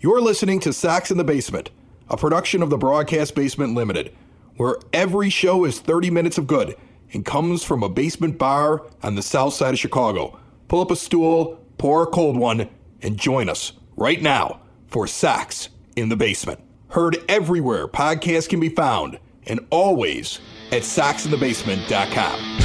You're listening to Sox in the Basement, a production of the Broadcast Basement Limited, where every show is 30 minutes of good and comes from a basement bar on the south side of Chicago. Pull up a stool, pour a cold one, and join us right now for Sox in the Basement. Heard everywhere podcasts can be found, and always at soxinthebasement.com.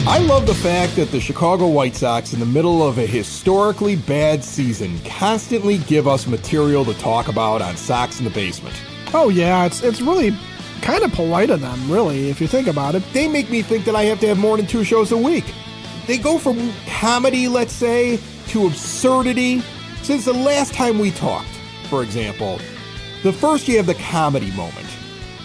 I love the fact that the Chicago White Sox, in the middle of a historically bad season, constantly give us material to talk about on Sox in the Basement. Oh yeah, it's really kind of polite of them, really, if you think about it. They make me think that I have to have more than 2 shows a week. They go from comedy, let's say, to absurdity. Since the last time we talked, for example, the first you have the comedy moment,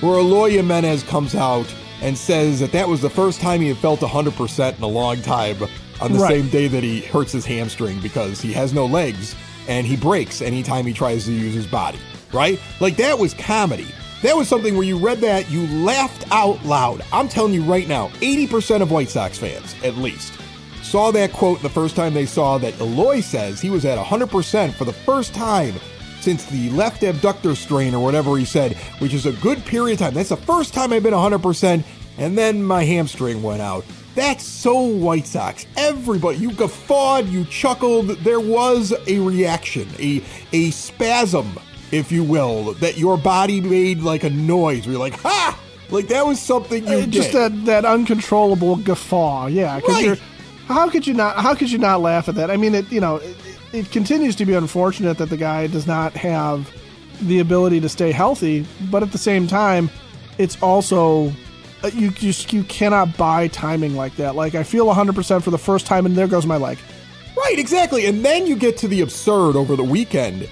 where Eloy Jimenez comes out and says that was the first time he had felt 100% in a long time on the same day that he hurts his hamstring because he has no legs and he breaks anytime he tries to use his body, right? Like, that was comedy. That was something where you read that, you laughed out loud. I'm telling you right now, 80% of White Sox fans, at least, saw that quote the first time they saw that Eloy says he was at 100% for the first time since the left abductor strain or whatever he said, which is a good period of time. That's the first time I've been 100%, and then my hamstring went out. That's so White Sox. Everybody, you guffawed, you chuckled. There was a reaction, a spasm, if you will, that your body made like a noise. Where you're like, ha! Like, that was something you did. Just that uncontrollable guffaw, yeah. Because how could you not laugh at that? I mean, it continues to be unfortunate that the guy does not have the ability to stay healthy, but at the same time, it's also you cannot buy timing like that. Like, I feel 100% for the first time, and there goes my leg. Right, exactly. And then you get to the absurd over the weekend,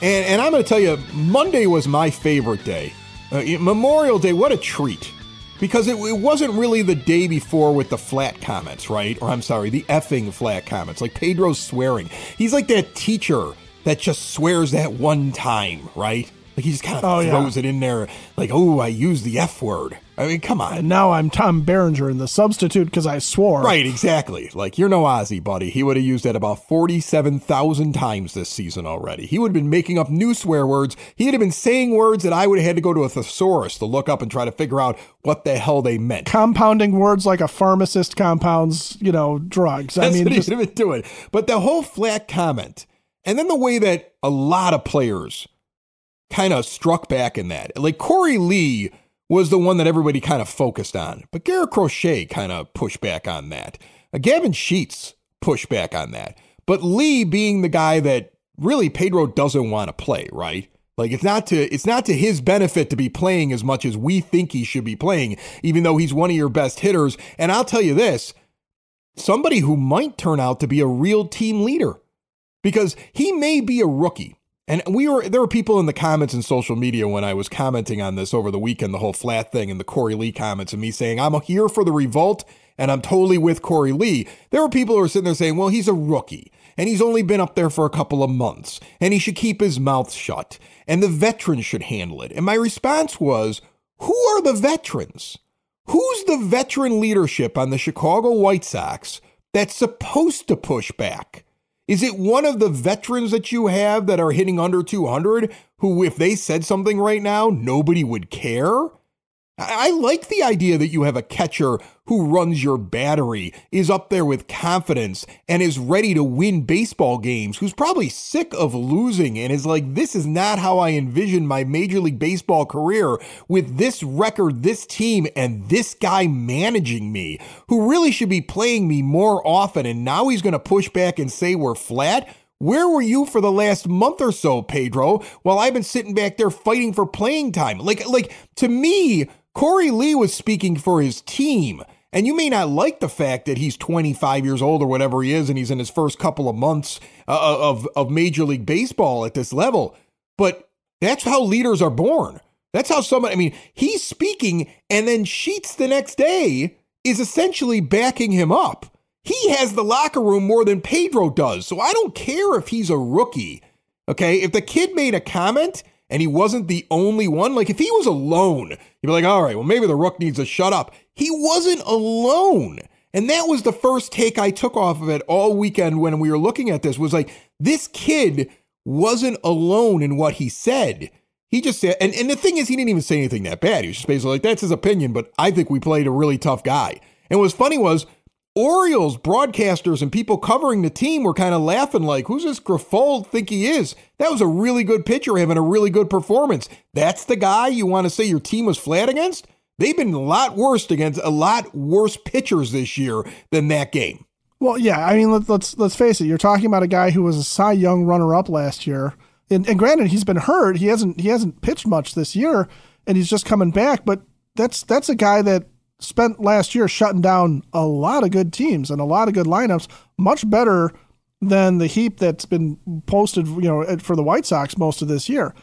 and I'm going to tell you, Monday was my favorite day. Memorial Day, what a treat. Because it wasn't really the day before with the flat comments, right? Or I'm sorry, the effing flat comments, like Pedro's swearing. He's like that teacher that just swears that one time, right? Like, he just kind of throws it in there, like, oh, I used the F word. I mean, come on. And now I'm Tom Berenger in the substitute because I swore. Right, exactly. Like, you're no Ozzy, buddy. He would have used that about 47,000 times this season already. He would have been making up new swear words. He would have been saying words that I would have had to go to a thesaurus to look up and try to figure out what the hell they meant. Compounding words like a pharmacist compounds, drugs. That's what he would have been doing. But the whole flat comment, and then the way that a lot of players kind of struck back in that. Like, Corey Lee was the one that everybody kind of focused on. But Garrett Crochet kind of pushed back on that. Gavin Sheets pushed back on that. But Lee being the guy that really Pedro doesn't want to play, right? Like, it's not to his benefit to be playing as much as we think he should be playing, even though he's one of your best hitters. And I'll tell you this, somebody who might turn out to be a real team leader, because he may be a rookie. And there were people in the comments and social media when I was commenting on this over the weekend, the whole flat thing and the Corey Lee comments and me saying, I'm here for the revolt and I'm totally with Corey Lee. There were people who were sitting there saying, well, he's a rookie and he's only been up there for a couple of months and he should keep his mouth shut and the veterans should handle it. And my response was, who are the veterans? Who's the veteran leadership on the Chicago White Sox that's supposed to push back? Is it one of the veterans that you have that are hitting under 200 who, if they said something right now, nobody would care? I like the idea that you have a catcher who runs your battery, is up there with confidence, and is ready to win baseball games, who's probably sick of losing and is like, this is not how I envisioned my Major League Baseball career with this record, this team, and this guy managing me, who really should be playing me more often, and now he's going to push back and say we're flat? Where were you for the last month or so, Pedro, while I've been sitting back there fighting for playing time? Like to me, Corey Lee was speaking for his team, and you may not like the fact that he's 25 years old or whatever he is, and he's in his first couple of months of Major League Baseball at this level, but that's how leaders are born. That's how he's speaking, and then Sheets the next day is essentially backing him up. He has the locker room more than Pedro does, so I don't care if he's a rookie, okay? If the kid made a comment and he wasn't the only one, like if he was alone, you'd be like, all right, well, maybe the rook needs to shut up. He wasn't alone. And that was the first take I took off of it all weekend when we were looking at this, was like, this kid wasn't alone in what he said. He just said, and the thing is, he didn't even say anything that bad. He was just basically like, that's his opinion, but I think we played a really tough guy. And what's funny was, Orioles broadcasters and people covering the team were kind of laughing like, who's this Grifol think he is? That was a really good pitcher having a really good performance. That's the guy you want to say your team was flat against? They've been a lot worse against a lot worse pitchers this year than that game. Well, yeah, I mean, let's face it. You're talking about a guy who was a Cy Young runner-up last year, and granted, he's been hurt. He hasn't pitched much this year, and he's just coming back. But that's a guy that spent last year shutting down a lot of good teams and a lot of good lineups, much better than the heap that's been posted, for the White Sox most of this year.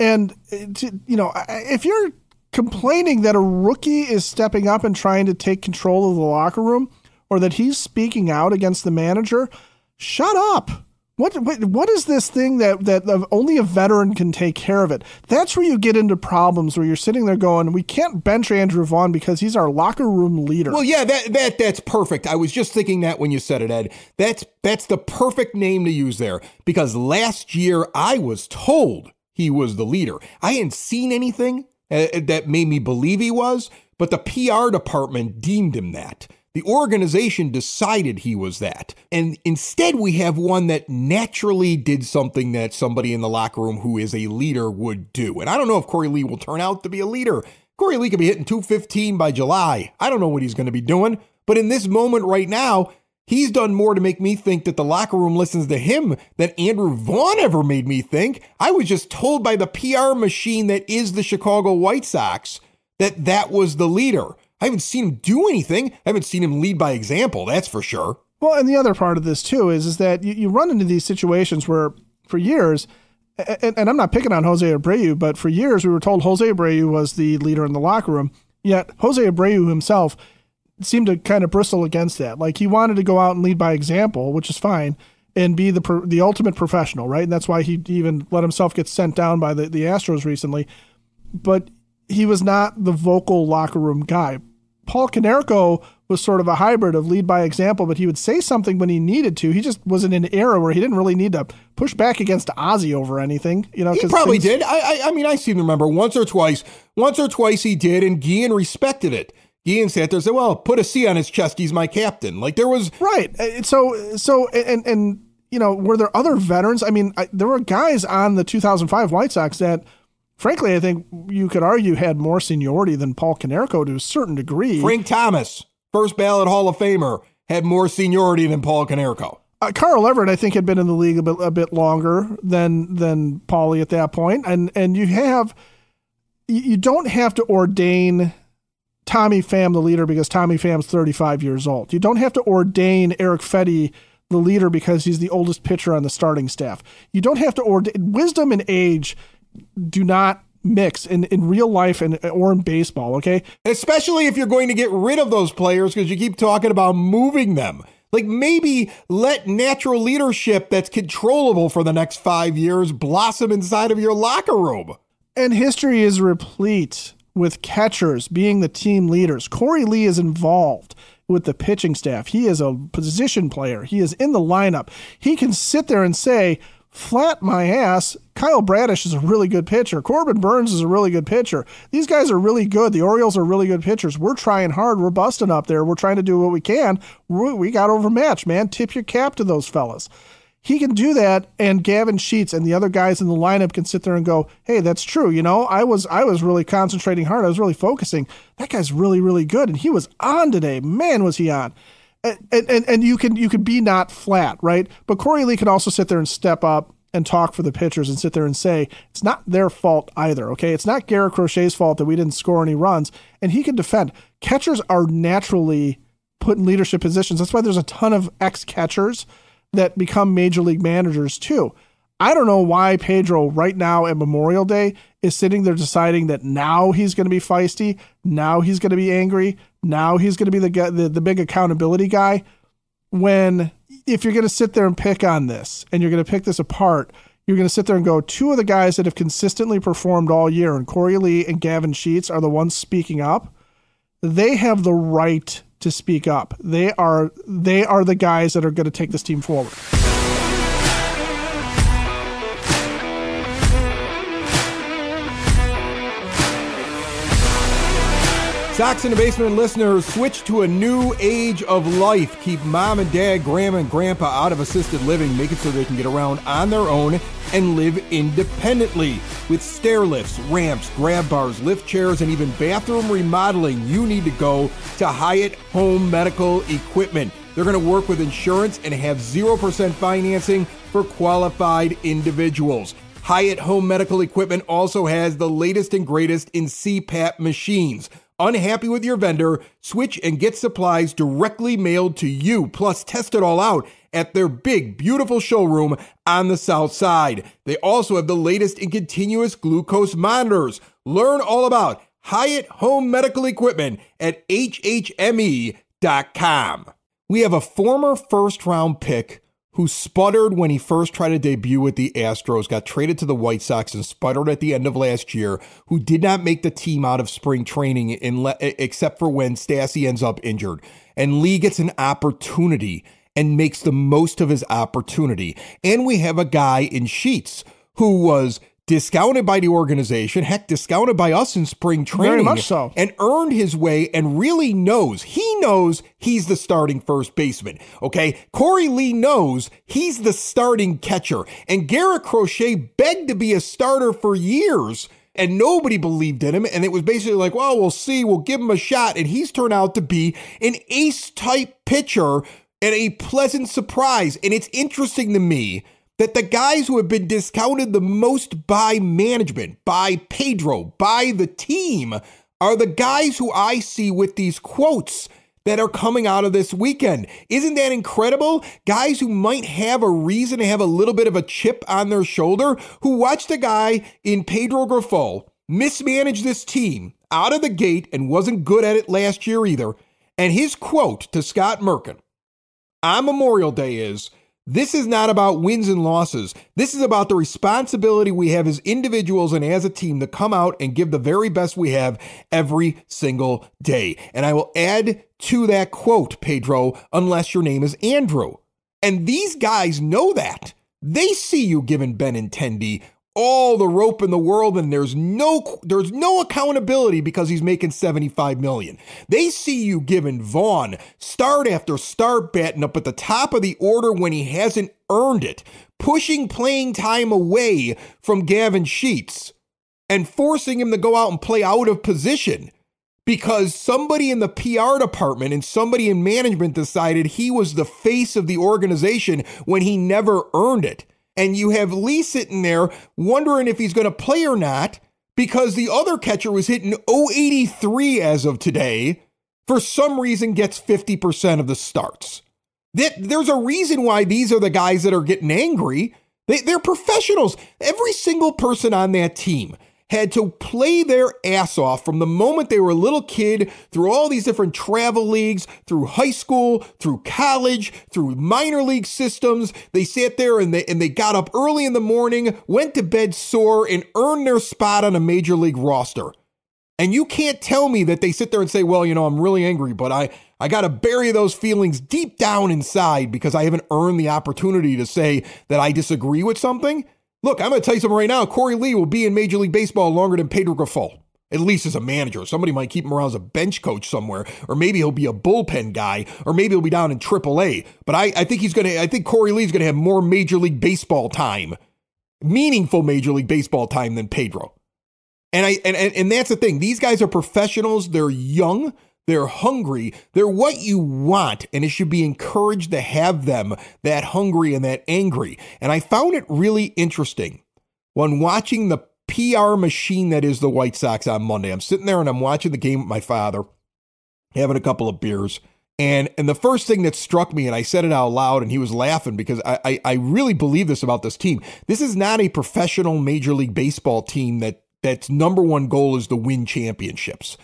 And if you're complaining that a rookie is stepping up and trying to take control of the locker room, or that he's speaking out against the manager, shut up. What is this thing that only a veteran can take care of it? That's where you get into problems, where you're sitting there going, we can't bench Andrew Vaughn because he's our locker room leader. Well, yeah, that's perfect. I was just thinking that when you said it, Ed. That's the perfect name to use there, because last year I was told he was the leader. I hadn't seen anything that made me believe he was, but the PR department deemed him that. The organization decided he was that. And instead, we have one that naturally did something that somebody in the locker room who is a leader would do. And I don't know if Corey Lee will turn out to be a leader. Corey Lee could be hitting 215 by July. I don't know what he's going to be doing. But in this moment right now, he's done more to make me think that the locker room listens to him than Andrew Vaughn ever made me think. I was just told by the PR machine that is the Chicago White Sox that was the leader. I haven't seen him do anything. I haven't seen him lead by example, that's for sure. Well, and the other part of this, too, is that you run into these situations where, for years, and I'm not picking on Jose Abreu, but for years we were told Jose Abreu was the leader in the locker room, yet Jose Abreu himself seemed to kind of bristle against that. Like, he wanted to go out and lead by example, which is fine, and be the ultimate professional, right? And that's why he even let himself get sent down by the Astros recently. But he was not the vocal locker room guy. Paul Konerko was sort of a hybrid of lead by example, but he would say something when he needed to. He just was in an era where he didn't really need to push back against Ozzy over anything. He probably did. I mean, I seem to remember once or twice he did, and Guillen respected it. Guillen sat there and said, well, put a C on his chest. He's my captain. Like, there was... Right. So, were there other veterans? I mean, there were guys on the 2005 White Sox that, frankly, I think you could argue had more seniority than Paul Konerko to a certain degree. Frank Thomas, first ballot Hall of Famer, had more seniority than Paul Konerko. Carl Everett, I think, had been in the league a bit longer than Paulie at that point. And you don't have to ordain Tommy Pham the leader because Tommy Pham's 35 years old. You don't have to ordain Eric Fetty the leader because he's the oldest pitcher on the starting staff. You don't have to ordain... Wisdom and age do not mix in real life or in baseball, okay? Especially if you're going to get rid of those players because you keep talking about moving them. Like, maybe let natural leadership that's controllable for the next 5 years blossom inside of your locker room. And history is replete with catchers being the team leaders. Corey Lee is involved with the pitching staff. He is a position player. He is in the lineup. He can sit there and say, flat my ass, Kyle Bradish is a really good pitcher. Corbin Burns is a really good pitcher. These guys are really good. The Orioles are really good pitchers. We're trying hard. We're busting up there. We're trying to do what we can. We got overmatched, man. Tip your cap to those fellas. He can do that, and Gavin Sheets and the other guys in the lineup can sit there and go, hey, that's true. I was really concentrating hard. I was really focusing. That guy's really, really good, and he was on today. Man, was he on. And you can be not flat, right? But Corey Lee can also sit there and step up and talk for the pitchers and sit there and say, it's not their fault either, okay? It's not Garrett Crochet's fault that we didn't score any runs, and he can defend. Catchers are naturally put in leadership positions. That's why there's a ton of ex-catchers that become major league managers too. I don't know why Pedro right now at Memorial Day is sitting there deciding that now he's going to be feisty, now he's going to be angry, now he's going to be the big accountability guy, when if you're going to sit there and pick on this and you're going to pick this apart, you're going to sit there and go, two of the guys that have consistently performed all year, and Corey Lee and Gavin Sheets are the ones speaking up. They have the right to speak up. They are the guys that are going to take this team forward. Sox in the Basement listeners, switch to a new age of life. Keep mom and dad, grandma and grandpa out of assisted living. Make it so they can get around on their own and live independently. With stair lifts, ramps, grab bars, lift chairs, and even bathroom remodeling, you need to go to Hyatt Home Medical Equipment. They're going to work with insurance and have 0% financing for qualified individuals. Hyatt Home Medical Equipment also has the latest and greatest in CPAP machines. Unhappy with your vendor? Switch and get supplies directly mailed to you. Plus, test it all out at their big, beautiful showroom on the south side. They also have the latest in continuous glucose monitors. Learn all about Hyatt Home Medical Equipment at hhme.com. We have a former first-round pick who sputtered when he first tried to debut with the Astros, got traded to the White Sox and sputtered at the end of last year, who did not make the team out of spring training except for when Stassi ends up injured. And Lee gets an opportunity and makes the most of his opportunity. And we have a guy in Sheets who was discounted by the organization, heck, discounted by us in spring training. Very much so. And earned his way and really knows he's the starting first baseman, okay? Corey Lee knows he's the starting catcher. And Garrett Crochet begged to be a starter for years, and nobody believed in him. And it was basically like, well, we'll see, we'll give him a shot. And he's turned out to be an ace-type pitcher and a pleasant surprise. And it's interesting to me that the guys who have been discounted the most by management, by Pedro, by the team, are the guys who I see with these quotes that are coming out of this weekend. Isn't that incredible? Guys who might have a reason to have a little bit of a chip on their shoulder, who watched a guy in Pedro Grifol mismanage this team out of the gate and wasn't good at it last year either. And his quote to Scott Merkin on Memorial Day is, "This is not about wins and losses. This is about the responsibility we have as individuals and as a team to come out and give the very best we have every single day." And I will add to that quote, Pedro, unless your name is Andrew. And these guys know that. They see you giving Benintendi all the rope in the world, and there's no accountability because he's making $75 million. They see you giving Vaughn start after start batting up at the top of the order when he hasn't earned it, pushing playing time away from Gavin Sheets and forcing him to go out and play out of position because somebody in the PR department and somebody in management decided he was the face of the organization when he never earned it. And you have Lee sitting there wondering if he's going to play or not because the other catcher was hitting .083 as of today, for some reason gets 50% of the starts. There's a reason why these are the guys that are getting angry. They're professionals. Every single person on that team had to play their ass off from the moment they were a little kid through all these different travel leagues, through high school, through college, through minor league systems. They sat there and they got up early in the morning, went to bed sore, and earned their spot on a major league roster. And you can't tell me that they sit there and say, well, I'm really angry, but I got to bury those feelings deep down inside because I haven't earned the opportunity to say that I disagree with something. Look, I'm going to tell you something right now. Corey Lee will be in Major League Baseball longer than Pedro Grifol, at least as a manager. Somebody might keep him around as a bench coach somewhere, or maybe he'll be a bullpen guy, or maybe he'll be down in AAA. But I think Corey Lee's going to have more Major League Baseball time, meaningful Major League Baseball time than Pedro. And that's the thing. These guys are professionals. They're young. They're hungry. They're what you want, and it should be encouraged to have them that hungry and that angry. And I found it really interesting when watching the PR machine that is the White Sox on Monday. I'm sitting there and I'm watching the game with my father, having a couple of beers. And the first thing that struck me, and I said it out loud, and he was laughing because I really believe this about this team. This is not a professional Major League Baseball team that's number one goal is to win championships.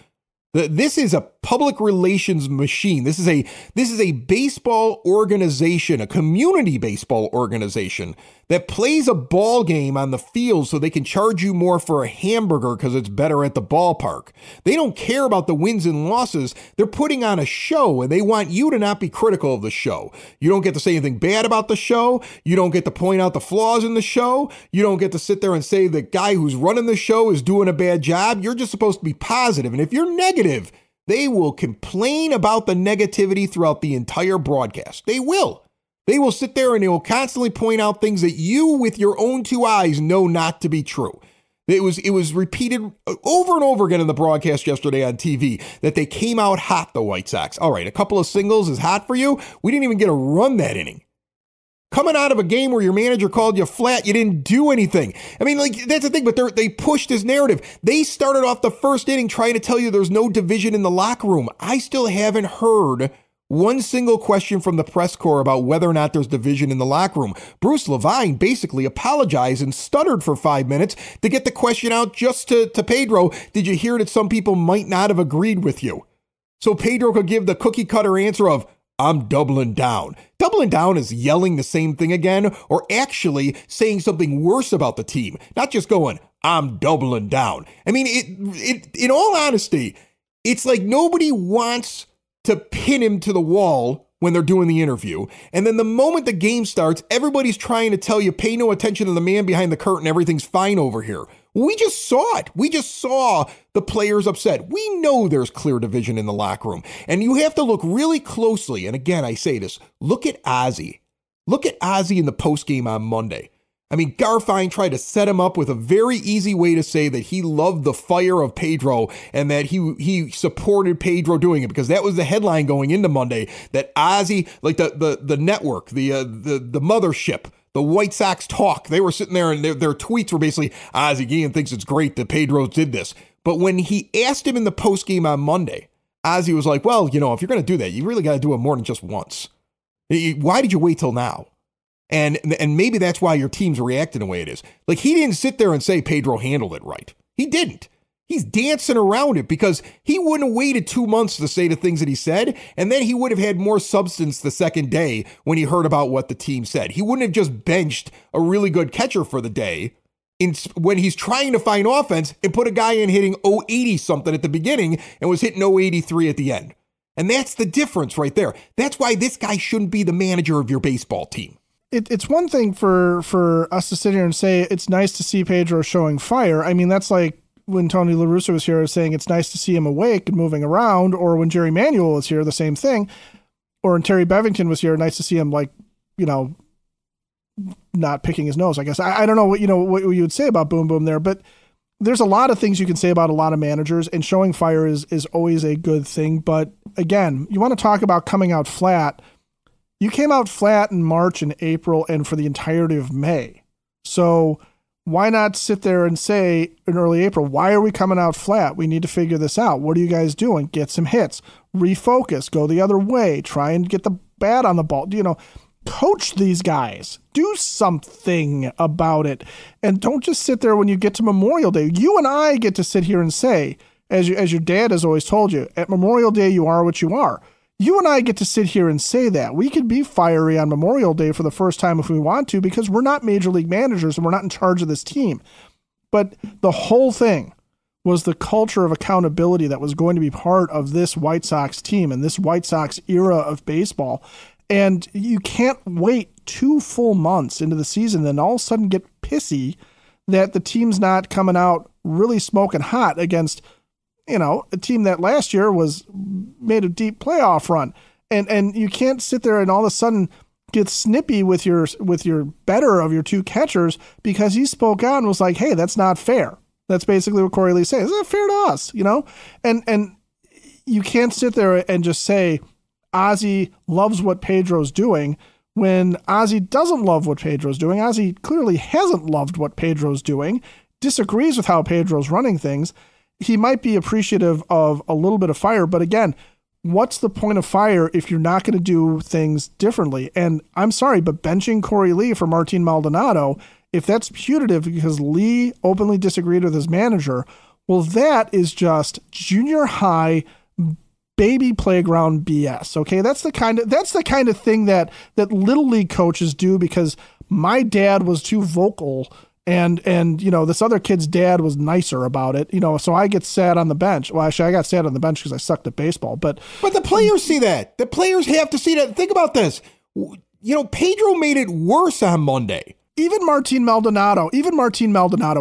This is a public relations machine. This is a baseball organization, a community baseball organization that plays a ball game on the field so they can charge you more for a hamburger because it's better at the ballpark. They don't care about the wins and losses. They're putting on a show, and they want you to not be critical of the show. You don't get to say anything bad about the show. You don't get to point out the flaws in the show. You don't get to sit there and say the guy who's running the show is doing a bad job. You're just supposed to be positive. And if you're negative, they will complain about the negativity throughout the entire broadcast. They will. They will sit there and they will constantly point out things that you, with your own two eyes, know not to be true. It was repeated over and over again in the broadcast yesterday on TV that they came out hot, the White Sox. All right, a couple of singles is hot for you. We didn't even get a run that inning. Coming out of a game where your manager called you flat, you didn't do anything. I mean, like, that's the thing, but they pushed this narrative. They started off the first inning trying to tell you there's no division in the locker room. I still haven't heard one single question from the press corps about whether or not there's division in the locker room. Bruce Levine basically apologized and stuttered for 5 minutes to get the question out just to Pedro. Did you hear that some people might not have agreed with you? So Pedro could give the cookie cutter answer of, I'm doubling down. Doubling down is yelling the same thing again, or actually saying something worse about the team, not just going, I'm doubling down. I mean, in all honesty, it's like nobody wants to pin him to the wall when they're doing the interview. And then the moment the game starts, everybody's trying to tell you, pay no attention to the man behind the curtain. Everything's fine over here. We just saw it. We just saw the players upset. We know there's clear division in the locker room. And you have to look really closely. And again, I say this, look at Ozzie. Look at Ozzie in the postgame on Monday. I mean, Garfien tried to set him up with a very easy way to say that he loved the fire of Pedro and that he supported Pedro doing it, because that was the headline going into Monday, that Ozzie, like the network, the mothership, the White Sox talk, they were sitting there and their tweets were basically, Ozzie Guillen thinks it's great that Pedro did this. But when he asked him in the postgame on Monday, Ozzie was like, well, if you're going to do that, you really got to do it more than just once. Why did you wait till now? And maybe that's why your team's reacting the way it is. Like, he didn't sit there and say Pedro handled it right. He didn't. He's dancing around it because he wouldn't have waited 2 months to say the things that he said, and then he would have had more substance the second day when he heard about what the team said. He wouldn't have just benched a really good catcher for the day when he's trying to find offense and put a guy in hitting 080 something at the beginning and was hitting 083 at the end. And that's the difference right there. That's why this guy shouldn't be the manager of your baseball team. It's one thing for us to sit here and say it's nice to see Pedro showing fire. I mean, that's like when Tony La Russa was here saying it's nice to see him awake and moving around, or when Jerry Manuel was here, the same thing. Or when Terry Bevington was here, nice to see him, like, not picking his nose, I guess. I don't know what you would say about Boom Boom there, but there's a lot of things you can say about a lot of managers, and showing fire is always a good thing. But again, you want to talk about coming out flat. You came out flat in March and April and for the entirety of May. So why not sit there and say in early April, why are we coming out flat? We need to figure this out. What are you guys doing? Get some hits, refocus, go the other way, try and get the bat on the ball. Coach these guys, do something about it. And don't just sit there when you get to Memorial Day. You and I get to sit here and say, as your dad has always told you, at Memorial Day, you are what you are. You and I get to sit here and say that. We could be fiery on Memorial Day for the first time if we want to, because we're not major league managers and we're not in charge of this team. But the whole thing was the culture of accountability that was going to be part of this White Sox team and this White Sox era of baseball. And you can't wait 2 full months into the season, then all of a sudden get pissy that the team's not coming out really smoking hot against a team that last year made a deep playoff run, and you can't sit there and all of a sudden get snippy with your better of your 2 catchers because he spoke out and was like, hey, that's not fair. That's basically what Corey Lee said. It's not fair to us, and you can't sit there and just say Ozzie loves what Pedro's doing when Ozzie doesn't love what Pedro's doing. Ozzie clearly hasn't loved what Pedro's doing, disagrees with how Pedro's running things. He might be appreciative of a little bit of fire, but again, what's the point of fire if you're not going to do things differently? And I'm sorry, but benching Corey Lee for Martin Maldonado, if that's putative because Lee openly disagreed with his manager, well, that is just junior high baby playground BS. Okay, that's the kind of thing that little league coaches do because my dad was too vocal and this other kid's dad was nicer about it. So I get sat on the bench. Well, actually, I got sat on the bench because I sucked at baseball. But the players see that. The players have to see that. Think about this. Pedro made it worse on Monday. Even Martin Maldonado,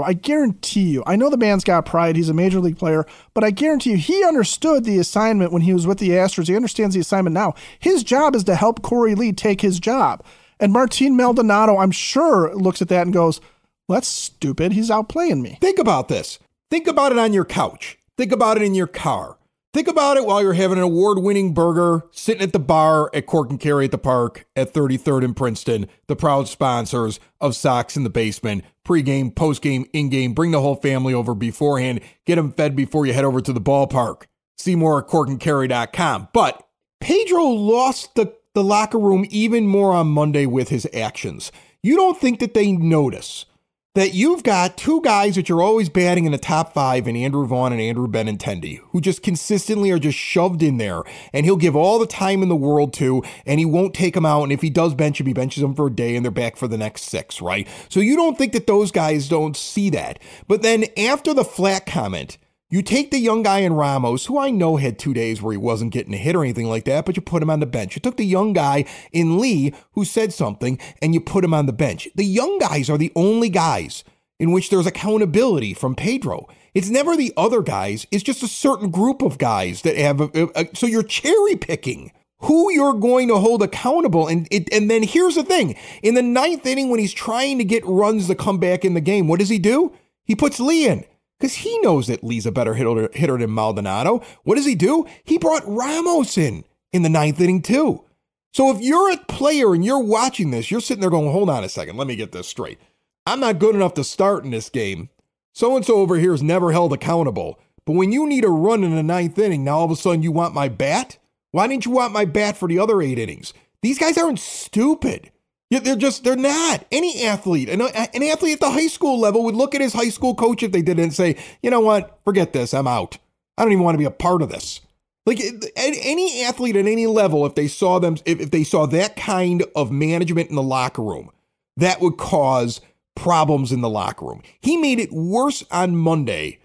I guarantee you, I know the man's got pride. He's a major league player, but I guarantee you, he understood the assignment when he was with the Astros. He understands the assignment now. His job is to help Corey Lee take his job. And Martin Maldonado, I'm sure, looks at that and goes, well, that's stupid. He's outplaying me. Think about this. Think about it on your couch. Think about it in your car. Think about it while you're having an award-winning burger, sitting at the bar at Cork and Carry at the Park at 33rd and Princeton, the proud sponsors of Sox in the Basement, pregame, postgame, in-game. Bring the whole family over beforehand. Get them fed before you head over to the ballpark. See more at corkandcarry.com. But Pedro lost the locker room even more on Monday with his actions. You don't think that they notice that you've got two guys that you're always batting in the top five in Andrew Vaughn and Andrew Benintendi, who just consistently are just shoved in there, and he'll give all the time in the world to, and he won't take them out, and if he does bench him, he benches them for a day, and they're back for the next 6, right? So you don't think that those guys don't see that. But then after the flat comment, you take the young guy in Ramos, who I know had 2 days where he wasn't getting a hit or anything like that, but you put him on the bench. You took the young guy in Lee, who said something, and you put him on the bench. The young guys are the only guys in which there's accountability from Pedro. It's never the other guys. It's just a certain group of guys that have so you're cherry picking who you're going to hold accountable. And then here's the thing. In the 9th inning, when he's trying to get runs to come back in the game, what does he do? He puts Lee in. Because he knows that Lee's a better hitter than Maldonado. What does he do? He brought Ramos in the 9th inning too. So if you're a player and you're watching this, you're sitting there going, hold on a second, let me get this straight. I'm not good enough to start in this game. So-and-so over here is never held accountable. But when you need a run in the 9th inning, now all of a sudden you want my bat? Why didn't you want my bat for the other 8 innings? These guys aren't stupid. They're not. Any athlete, an athlete at the high school level would look at his high school coach if they did it and say, you know what, forget this, I'm out. I don't even want to be a part of this. Like any athlete at any level, if they saw that kind of management in the locker room, that would cause problems in the locker room. He made it worse on Monday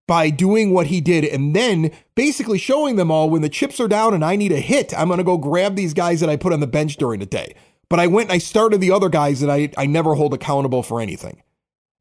by doing what he did and then basically showing them all when the chips are down and I need a hit, I'm going to go grab these guys that I put on the bench during the day. But I went and I started the other guys that I never hold accountable for anything.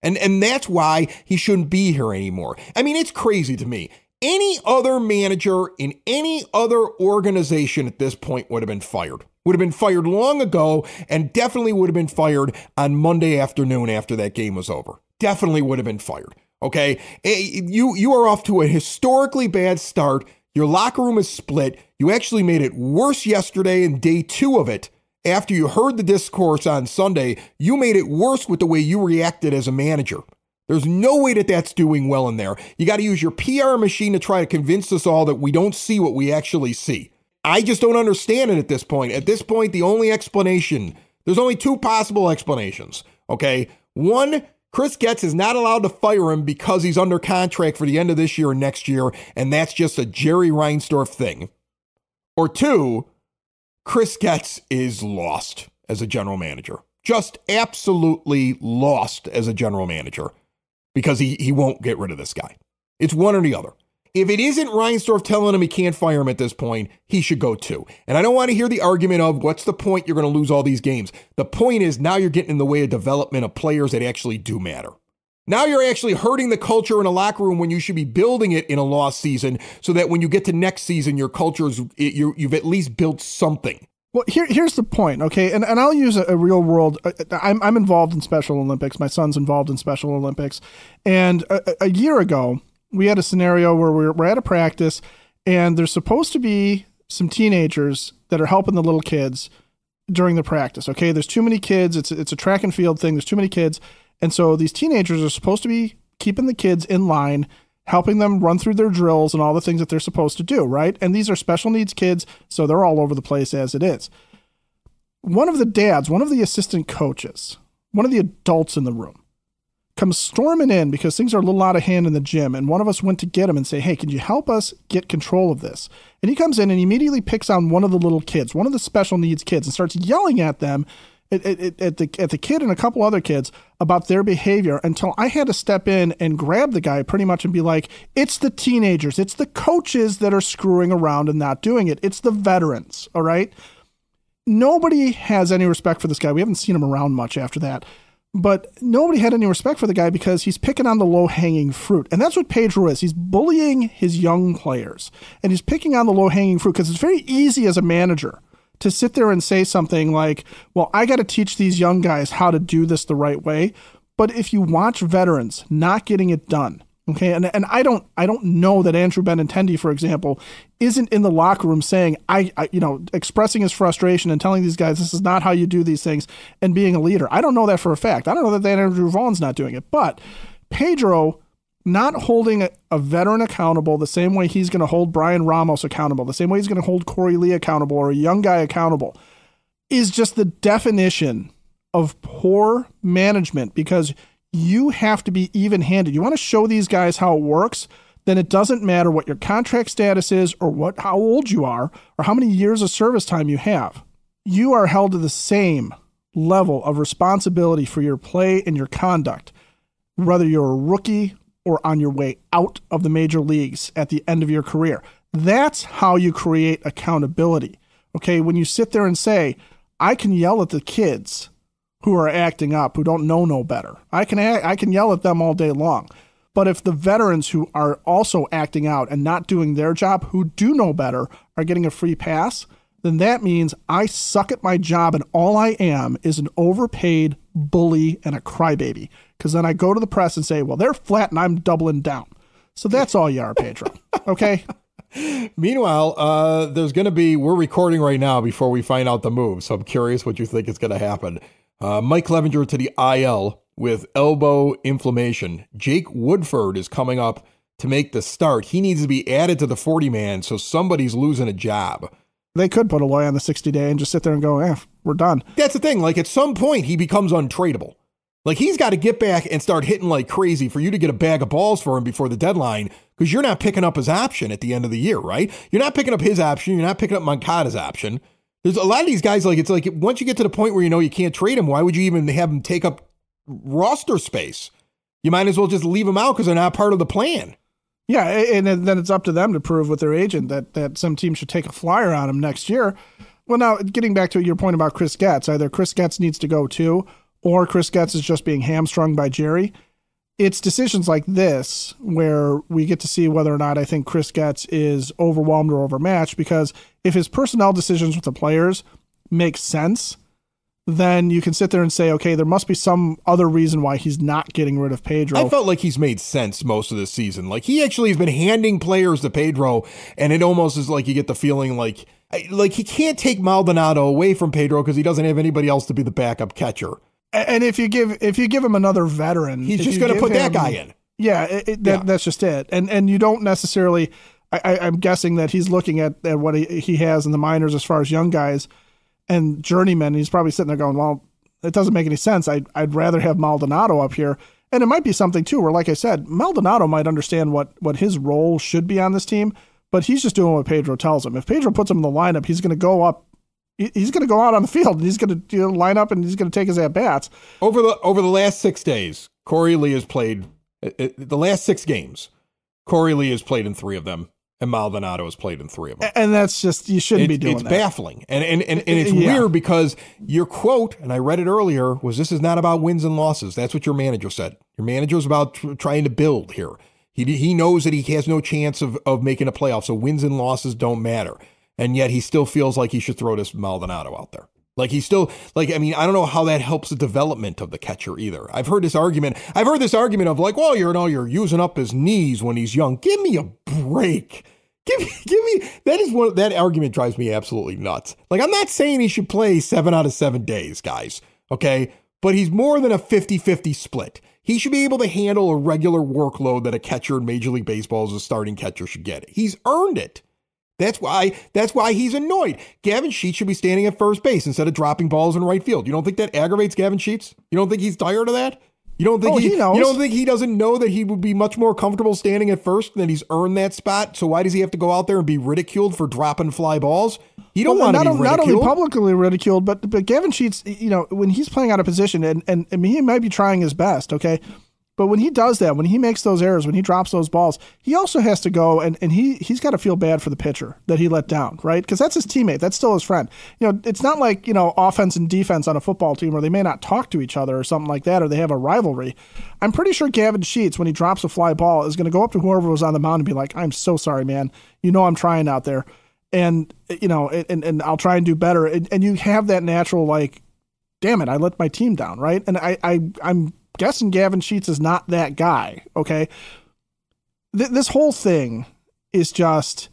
And that's why he shouldn't be here anymore. I mean, it's crazy to me. Any other manager in any other organization at this point would have been fired. Would have been fired long ago and definitely would have been fired on Monday afternoon after that game was over. Definitely would have been fired. Okay? You are off to a historically bad start. Your locker room is split. You actually made it worse yesterday in day 2 of it. After you heard the discourse on Sunday, you made it worse with the way you reacted as a manager. There's no way that that's doing well in there. You got to use your PR machine to try to convince us all that we don't see what we actually see. I just don't understand it at this point. At this point, the only explanation, there's only 2 possible explanations, okay? 1, Chris Getz is not allowed to fire him because he's under contract for the end of this year and next year, and that's just a Jerry Reinsdorf thing. Or 2, Chris Getz is lost as a general manager. Just absolutely lost as a general manager because he won't get rid of this guy. It's one or the other. If it isn't Reinsdorf telling him he can't fire him at this point, he should go too. And I don't want to hear the argument of what's the point, you're going to lose all these games. The point is now you're getting in the way of development of players that actually do matter. Now you're actually hurting the culture in a locker room when you should be building it in a lost season so that when you get to next season, your culture's you've at least built something. Well, here's the point, okay? And I'll use a real world. I'm involved in Special Olympics. My son's involved in Special Olympics. And a year ago, we had a scenario where we're at a practice and there's supposed to be some teenagers that are helping the little kids during the practice, okay? There's too many kids. It's a track and field thing. There's too many kids. And so these teenagers are supposed to be keeping the kids in line, helping them run through their drills and all the things that they're supposed to do, right? And these are special needs kids, so they're all over the place as it is. One of the dads, one of the assistant coaches, one of the adults in the room, comes storming in because things are a little out of hand in the gym. And one of us went to get him and say, hey, can you help us get control of this? And he comes in and immediately picks on one of the little kids, one of the special needs kids, and starts yelling at them, at the kid and a couple other kids about their behavior, until I had to step in and grab the guy pretty much and be like, it's the teenagers, it's the coaches that are screwing around and not doing it. It's the veterans. All right. Nobody has any respect for this guy. We haven't seen him around much after that. But nobody had any respect for the guy because he's picking on the low-hanging fruit. And that's what Pedro is. He's bullying his young players. And he's picking on the low-hanging fruit because it's very easy as a manager to sit there and say something like, well, I got to teach these young guys how to do this the right way. But if you watch veterans not getting it done, okay, and I don't know that Andrew Benintendi, for example, isn't in the locker room saying, expressing his frustration and telling these guys this is not how you do these things and being a leader. I don't know that for a fact. I don't know that Andrew Vaughn's not doing it. But Pedro not holding a veteran accountable the same way he's going to hold Brian Ramos accountable, the same way he's going to hold Corey Lee accountable or a young guy accountable, is just the definition of poor management, because you have to be even-handed. You want to show these guys how it works, then it doesn't matter what your contract status is or how old you are or how many years of service time you have. You are held to the same level of responsibility for your play and your conduct, whether you're a rookie or on your way out of the major leagues at the end of your career. That's how you create accountability. Okay, when you sit there and say, I can yell at the kids who are acting up, who don't know no better. I can yell at them all day long. But if the veterans who are also acting out and not doing their job, who do know better, are getting a free pass, then that means I suck at my job and all I am is an overpaid bully and a crybaby. Because then I go to the press and say, well, they're flat and I'm doubling down. So that's all you are, Pedro. Okay? Meanwhile, we're recording right now before we find out the move. So I'm curious what you think is going to happen. Mike Clevenger to the IL with elbow inflammation. Jake Woodford is coming up to make the start. He needs to be added to the 40-man, so somebody's losing a job. They could put Eloy on the 60-day and just sit there and go, we're done. That's the thing. Like, at some point, he becomes untradeable. Like, he's got to get back and start hitting like crazy for you to get a bag of balls for him before the deadline, because you're not picking up his option at the end of the year, right? You're not picking up his option. You're not picking up Moncada's option. There's a lot of these guys, like, it's like once you get to the point where you know you can't trade them, why would you even have them take up roster space? You might as well just leave them out because they're not part of the plan. Yeah, and then it's up to them to prove with their agent that some team should take a flyer on him next year. Well, now, getting back to your point about Chris Getz, either Chris Getz needs to go too, or Chris Getz is just being hamstrung by Jerry. It's decisions like this where we get to see whether or not I think Chris Getz is overwhelmed or overmatched, because if his personnel decisions with the players make sense, then you can sit there and say, okay, there must be some other reason why he's not getting rid of Pedro. I felt like he's made sense most of this season. Like, he actually has been handing players to Pedro, and it almost is like you get the feeling like he can't take Maldonado away from Pedro because he doesn't have anybody else to be the backup catcher. And if you give him another veteran, he's just going to put that guy in. Yeah, that's just it. And you don't necessarily. I'm guessing that he's looking at what he has in the minors as far as young guys and journeymen. And he's probably sitting there going, "Well, it doesn't make any sense. I'd rather have Maldonado up here." And it might be something too, where, like I said, Maldonado might understand what his role should be on this team, but he's just doing what Pedro tells him. If Pedro puts him in the lineup, he's going to go up. He's going to go out on the field and he's going to line up and he's going to take his at-bats. Over the last 6 days, Corey Lee has played the last 6 games. Corey Lee has played in 3 of them, and Maldonado has played in 3 of them. And that's just, you shouldn't be doing that. It's baffling. And it's weird because your quote, and I read it earlier, was this is not about wins and losses. That's what your manager said. Your manager's about trying to build here. He knows that he has no chance of making a playoff, so wins and losses don't matter. And yet he still feels like he should throw this Maldonado out there. Like, he's still, like, I mean, I don't know how that helps the development of the catcher either. I've heard this argument of like, well, you're using up his knees when he's young. Give me a break. Give me, that argument drives me absolutely nuts. Like, I'm not saying he should play 7 out of 7 days, guys. Okay. But he's more than a 50-50 split. He should be able to handle a regular workload that a catcher in Major League Baseball as a starting catcher should get. He's earned it. That's why he's annoyed. Gavin Sheets should be standing at first base instead of dropping balls in right field. You don't think that aggravates Gavin Sheets? You don't think he's tired of that? You don't think he knows. You don't think he doesn't know that he would be much more comfortable standing at first and that he's earned that spot? So why does he have to go out there and be ridiculed for dropping fly balls? He don't want to be ridiculed. Not only publicly ridiculed, but Gavin Sheets, when he's playing out of position, and he might be trying his best, okay? But when he does that, when he makes those errors, when he drops those balls, he also has to go and he's got to feel bad for the pitcher that he let down, right? Because that's his teammate. That's still his friend. It's not like, offense and defense on a football team where they may not talk to each other or something like that, or they have a rivalry. I'm pretty sure Gavin Sheets, when he drops a fly ball, is going to go up to whoever was on the mound and be like, I'm so sorry, man. I'm trying out there. And, and I'll try and do better. And you have that natural, like, damn it, I let my team down, right? And I'm guessing Gavin Sheets is not that guy, okay? This whole thing is just,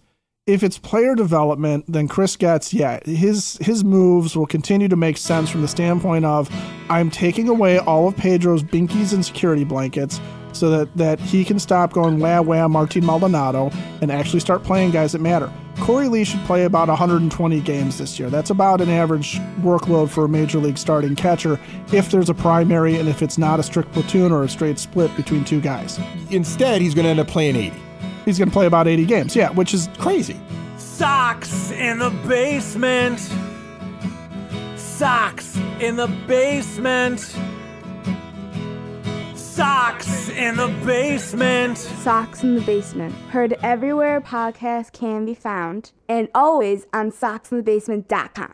if it's player development, then Chris Getz, his moves will continue to make sense from the standpoint of, I'm taking away all of Pedro's binkies and security blankets so that he can stop going wah Martin Maldonado and actually start playing guys that matter. Corey Lee should play about 120 games this year. That's about an average workload for a major league starting catcher if there's a primary and if it's not a strict platoon or a straight split between two guys. Instead, he's going to end up playing 80. He's going to play about 80 games, which is crazy. Sox in the basement. Sox in the basement. Sox in the basement. Sox in the Basement. Heard everywhere podcasts can be found, and always on soxinthebasement.com.